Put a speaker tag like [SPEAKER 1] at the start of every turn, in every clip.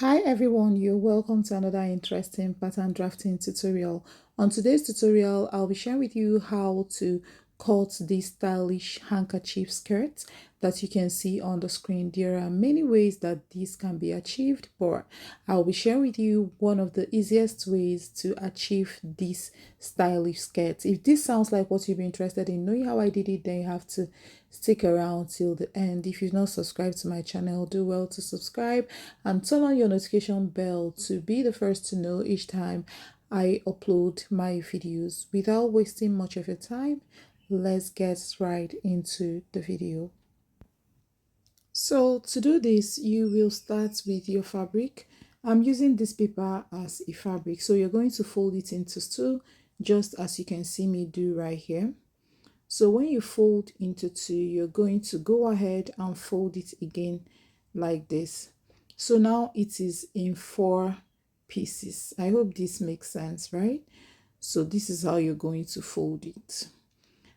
[SPEAKER 1] Hi everyone, you're welcome to another interesting pattern drafting tutorial. On today's tutorial, I'll be sharing with you how to cut this stylish handkerchief skirt that you can see on the screen. There are many ways that this can be achieved, but I'll be sharing with you one of the easiest ways to achieve this stylish skirt. If this sounds like what you'd be interested in knowing how I did it, then you have to stick around till the end. If you've not subscribed to my channel, do well to subscribe and turn on your notification bell to be the first to know each time I upload my videos. Without wasting much of your time, let's get right into the video. So to do this, you will start with your fabric. I'm using this paper as a fabric, so you're going to fold it into two, just as you can see me do right here. So when you fold into two, you're going to go ahead and fold it again like this. So now it is in 4 pieces. I hope this makes sense, right? So this is how you're going to fold it.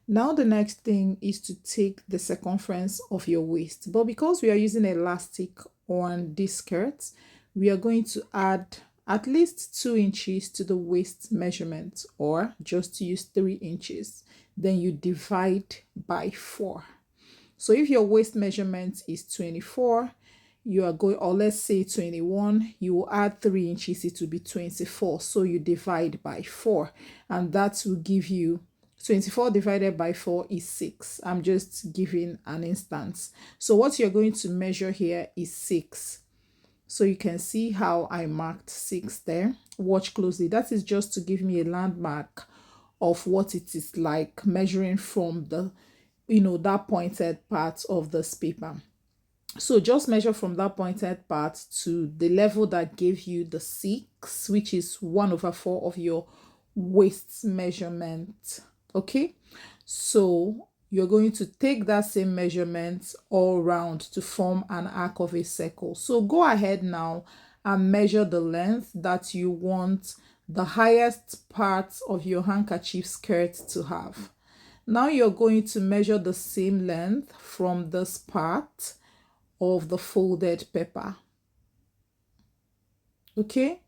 [SPEAKER 1] Now the next thing is to take the circumference of your waist. But because we are using elastic on this skirt, we are going to add at least 2 inches to the waist measurement, or just use 3 inches. Then you divide by 4. So if your waist measurement is 24, you are going, or let's say 21, you will add 3 inches, it will be 24. So you divide by 4, and that will give you 24 divided by 4 is 6. I'm just giving an instance. So what you're going to measure here is 6. So you can see how I marked 6 there. Watch closely. That is just to give me a landmark of what it is like measuring from the, that pointed part of this paper. So just measure from that pointed part to the level that gave you the 6, which is 1/4 of your waist measurement. Okay, so you're going to take that same measurement all round to form an arc of a circle. So go ahead now and measure the length that you want the highest part of your handkerchief skirt to have. Now you're going to measure the same length from this part of the folded paper. Okay,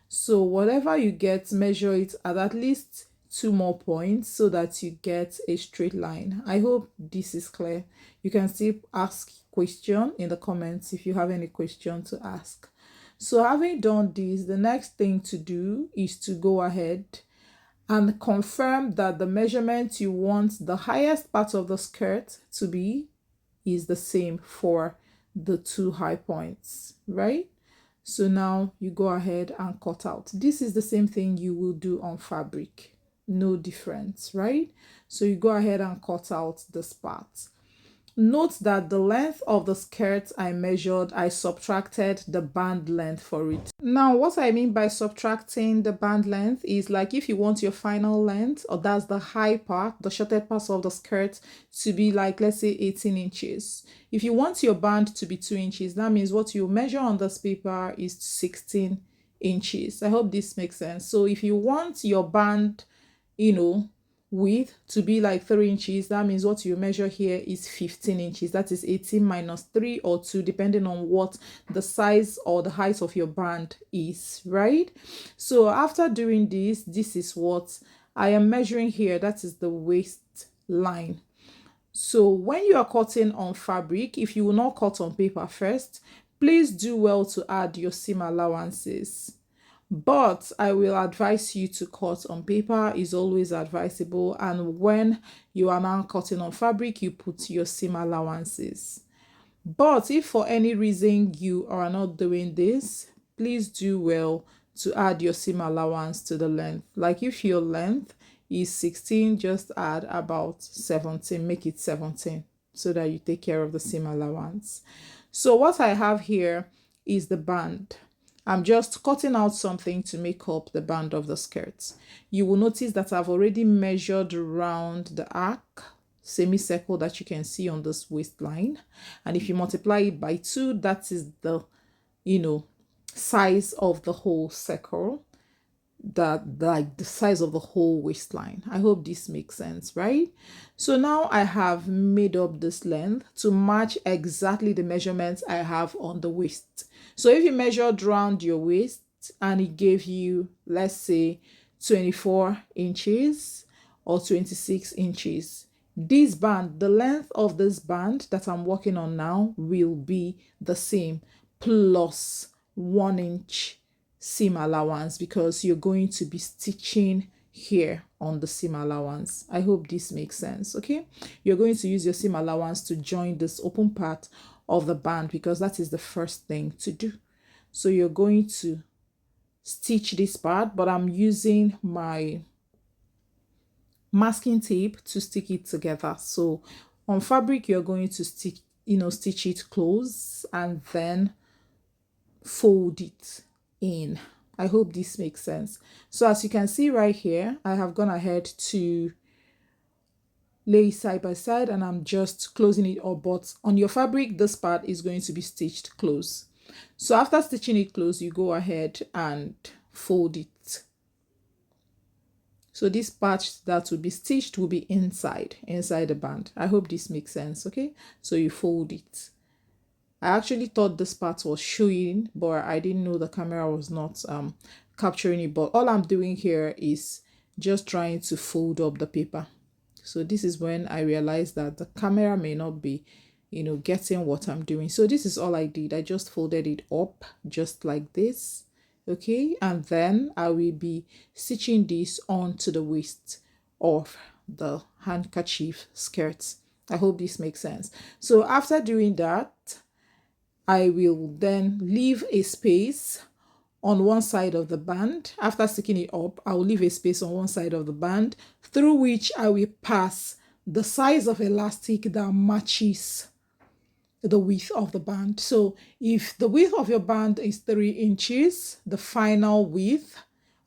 [SPEAKER 1] so whatever you get, measure it at least 2 more points so that you get a straight line. I hope this is clear. You can still ask question in the comments if you have any question to ask. So having done this, the next thing to do is to go ahead and confirm that the measurement you want the highest part of the skirt to be is the same for the 2 high points, right? So now you go ahead and cut out. This is the same thing you will do on fabric. No difference, right? So you go ahead and cut out this part. Note that the length of the skirt I measured, I subtracted the band length for it. Now, what I mean by subtracting the band length is like if you want your final length, or that's the high part, the shortest part of the skirt to be like, let's say 18 inches. If you want your band to be 2 inches, that means what you measure on this paper is 16 inches. I hope this makes sense. So if you want your band, width to be like 3 inches, that means what you measure here is 15 inches. That is 18 minus 3 or 2, depending on what the size or the height of your band is, right? So after doing this is what I am measuring here. That is the waist line. So when you are cutting on fabric, if you will not cut on paper first, please do well to add your seam allowances. But I will advise you to cut on paper, is always advisable, and when you are now cutting on fabric, you put your seam allowances. But if for any reason you are not doing this, please do well to add your seam allowance to the length. Like if your length is 16, just add about 17, make it 17 so that you take care of the seam allowance. So what I have here is the band. I'm just cutting out something to make up the band of the skirt. You will notice that I've already measured around the arc, semicircle that you can see on this waistline. And if you multiply it by 2, that is the, size of the whole circle. that like the size of the whole waistline. I hope this makes sense, right? So now I have made up this length to match exactly the measurements I have on the waist. So if you measured around your waist and it gave you, let's say, 24 inches or 26 inches, this band, the length of this band that I'm working on now will be the same, plus 1 inch seam allowance, because you're going to be stitching here on the seam allowance. I hope this makes sense. Okay, you're going to use your seam allowance to join this open part of the band, because that is the first thing to do. So you're going to stitch this part, but I'm using my masking tape to stick it together. So on fabric, you're going to stitch it close and then fold it in. I hope this makes sense. So as you can see right here, I have gone ahead to lay side by side and I'm just closing it up, but on your fabric this part is going to be stitched close. So after stitching it close, you go ahead and fold it. So this part that will be stitched will be inside the band. I hope this makes sense. Okay, so you fold it. I actually thought this part was showing, but I didn't know the camera was not capturing it. But all I'm doing here is just trying to fold up the paper. So this is when I realized that the camera may not be, getting what I'm doing. So this is all I did. I just folded it up just like this. Okay, and then I will be stitching this onto the waist of the handkerchief skirt. I hope this makes sense. So after doing that, I will then leave a space on one side of the band. After sticking it up, I will leave a space on one side of the band through which I will pass the size of elastic that matches the width of the band. So if the width of your band is 3 inches, the final width,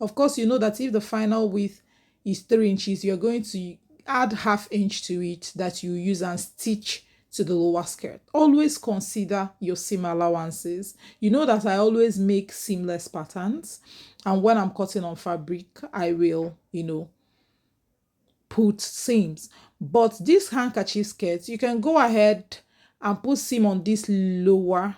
[SPEAKER 1] of course, you know that if the final width is 3 inches, you're going to add ½ inch to it that you use and stitch to the lower skirt. Always consider your seam allowances. You know that I always make seamless patterns, and when I'm cutting on fabric, I will, put seams. But this handkerchief skirt, you can go ahead and put seam on this lower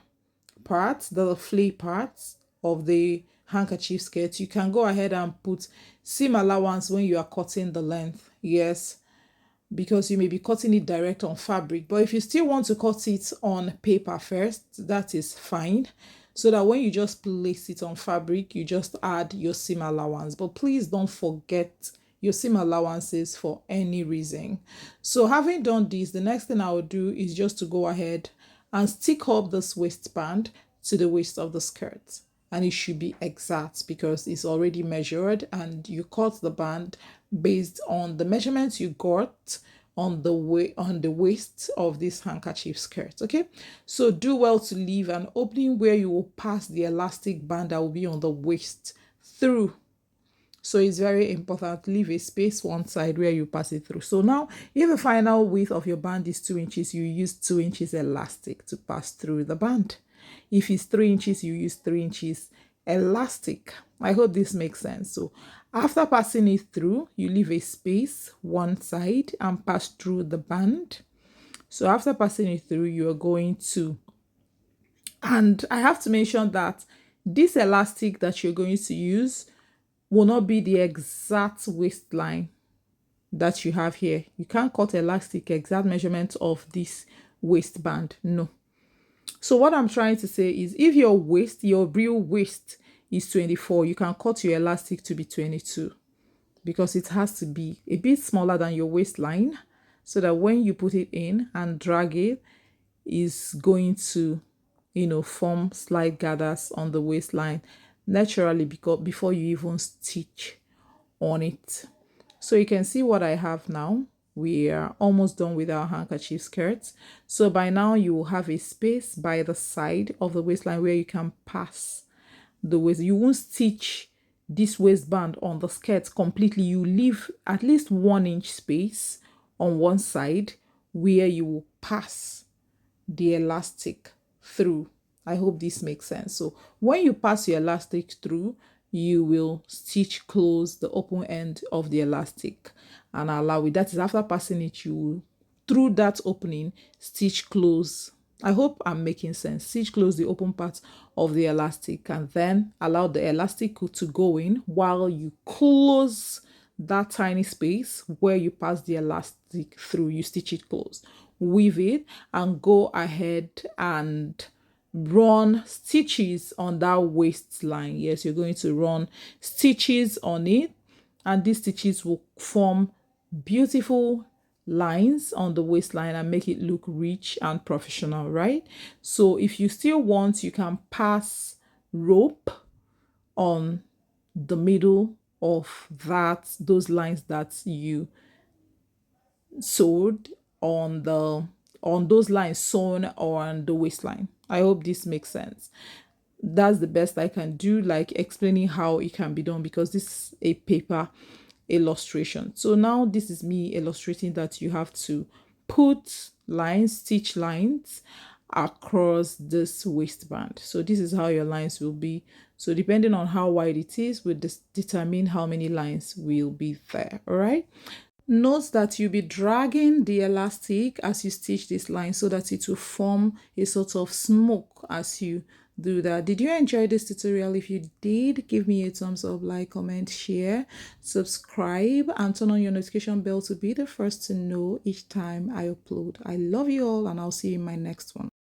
[SPEAKER 1] part, the flay parts of the handkerchief skirt. You can go ahead and put seam allowance when you are cutting the length. Yes, because you may be cutting it direct on fabric, but if you still want to cut it on paper first, that is fine, so that when you just place it on fabric, you just add your seam allowance. But please don't forget your seam allowances for any reason. So having done this, the next thing I will do is just to go ahead and stick up this waistband to the waist of the skirt, and it should be exact because it's already measured and you cut the band based on the measurements you got on the waist of this handkerchief skirt. Okay, so do well to leave an opening where you will pass the elastic band that will be on the waist through. So it's very important, leave a space one side where you pass it through. So now if the final width of your band is 2 inches, you use 2 inches elastic to pass through the band. If it's 3 inches, you use 3 inches elastic. I hope this makes sense. So after passing it through, you leave a space one side and pass through the band. So after passing it through, you are going to, and I have to mention that this elastic that you're going to use will not be the exact waistline that you have here. You can't cut elastic exact measurement of this waistband. No. So what I'm trying to say is, if your waist, your real waist is 24, you can cut your elastic to be 22, because it has to be a bit smaller than your waistline, so that when you put it in and drag it, is going to, form slight gathers on the waistline naturally, because before you even stitch on it. So you can see what I have now. We are almost done with our handkerchief skirts. So by now you will have a space by the side of the waistline where you can pass the waist. You won't stitch this waistband on the skirt completely. You leave at least 1 inch space on one side where you will pass the elastic through. I hope this makes sense. So when you pass your elastic through, you will stitch close the open end of the elastic and allow it. That is, after passing it, you will, through that opening, stitch close. I hope I'm making sense. Stitch close the open part of the elastic and then allow the elastic to go in while you close that tiny space where you pass the elastic through. You stitch it close, weave it, and go ahead and run stitches on that waistline. Yes, you're going to run stitches on it, and these stitches will form beautiful lines on the waistline and make it look rich and professional, right? So if you still want, you can pass rope on the middle of those lines that you sewed on those lines sewn on the waistline. I hope this makes sense. That's the best I can do, like explaining how it can be done, because this is a paper illustration. So now this is me illustrating that you have to put lines, stitch lines across this waistband. So this is how your lines will be. So depending on how wide it is will determine how many lines will be there. All right. Note that you'll be dragging the elastic as you stitch this line so that it will form a sort of smoke as you do that. Did you enjoy this tutorial? If you did, give me a thumbs up, like, comment, share, subscribe, and turn on your notification bell to be the first to know each time I upload. I love you all, and I'll see you in my next one.